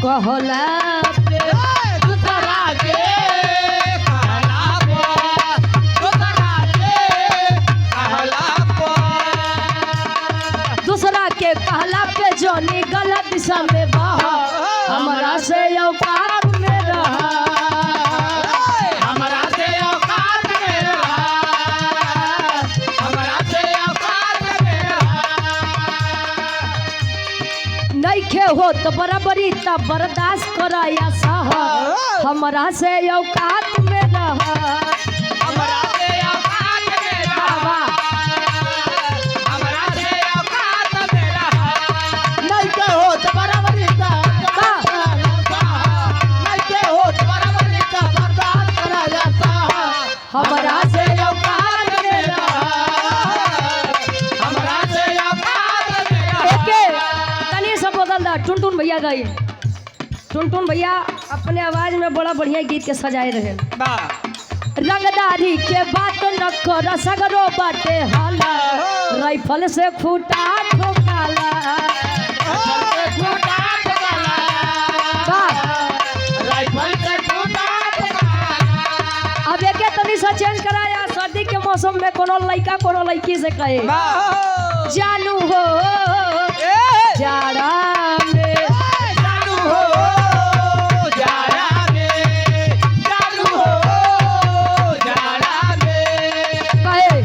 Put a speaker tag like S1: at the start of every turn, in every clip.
S1: कहला पे
S2: दूसरा के कहला पे दूसरा के कहला पे
S1: दूसरा के कहला पे जोनी गलत दिशा में बहा हमरा से औकात में रहा
S2: हमरा से औकात में रहा हमरा से औकात में रहा
S1: नइखे हो तो बराबरी तब बर्दाश्त कराया सह हमरा से औकात में रहा
S2: हमरा से औकात में रहा हमरा से औकात में रहा नहीं के हो तो बराबरी का नहीं के हो तो बराबरी का बर्दाश्त कराया सा
S1: हमरा से
S2: औकात में रहा हमरा से औकात में रहा
S1: एके तनी से बदल दा टुनटुन भैया गई टुनटुन भैया अपने आवाज में बड़ा बढ़िया गीत के सजाए रहे रंगदारी के बात न कर सगरो बाटे हाला राइफल से फूटा ठोकाला वाह।
S2: राइफल से फूटा
S1: अब एके तनी से चेंज कराया सर्दी के मौसम में कोनो लड़का कोनो लड़की से कहे जानू हो जाड़ा में
S2: चालू हो जाड़ा में चालू हो जाड़ा में
S1: कहे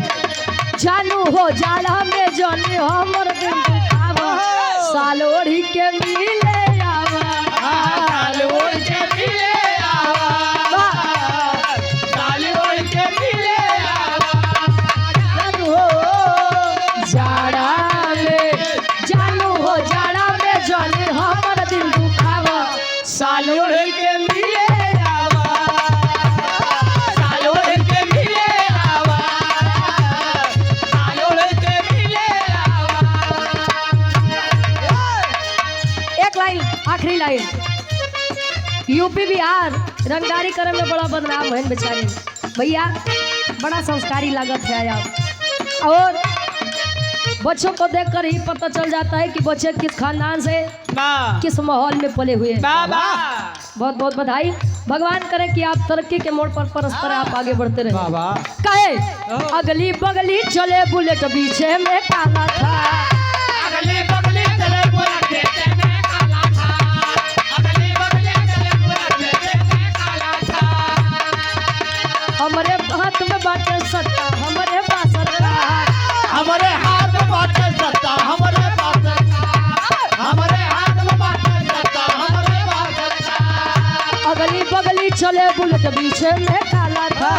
S1: जानू हो जाड़ा में जनी हमर दिन दुखावा सालोड़ी के मिले आवा
S2: साल ओढ़ के मिले आवा साल ओढ़ के मिले आवा चालू हो
S1: जाड़ा में जानू हो जाड़ा में जनी हमर दिन दुखावा
S2: साल ओढ़ के मिले आवा साल ओढ़ के मिले आवा साल ओढ़ के मिले आवा
S1: एक लाइन आखिरी लाइन यूपी बिहार रंगदारी करे में बड़ा बदनाम है बेचारे भैया बड़ा संस्कारी लागत है आप और बच्चों को देखकर ही पता चल जाता है कि बच्चे किस खानदान से किस माहौल में पले हुए हैं
S2: बाबा
S1: बहुत बहुत बधाई भगवान करे कि आप तरक्की के मोड़ पर परस्पर आप आगे बढ़ते रहे
S2: बाबा
S1: कहे अगली बगली चले बुलेट पीछे में काला था
S2: अगले बगले चले पूरा खेते में काला था अगले बगले चले पूरा खेते में काला था
S1: हमारे हाथ में बाटे सत्ता हमारे पास सरकार
S2: हमारे हाथ में बाटे सत्ता हमारे पास हमारे हाथ में बाटे सत्ता हमारे पास
S1: अगली बगली चले बुलेट पीछे में काला था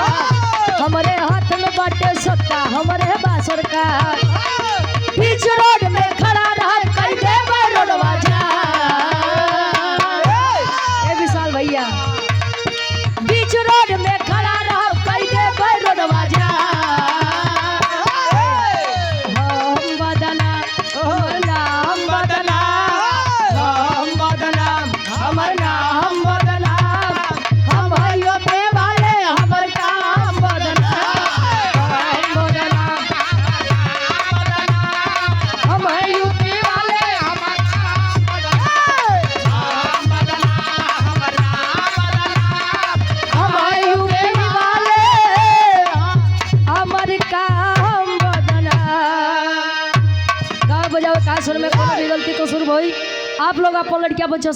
S1: हमारे हाथ में बाटे सत्ता हमारे बासर का बीच रोड में खड़ा रहा कई देव रोडवा जा ए विशाल भैया बीच रोड में खड़ा रहा कई देव रोडवा जा हम बदना हमर नाम बदना
S2: हम बदनाम
S1: हमर नाम बदना हम भाइयों पे वाले हमर काम बदना हम बदना हम हैं यूपी वाले हमर हम हैं यूपी वाले हमर काम बदना गाँव बजाओ का सुर में कोनो भी गलती तो शुरू होई आप लोग अपन लड़कियां बच्चों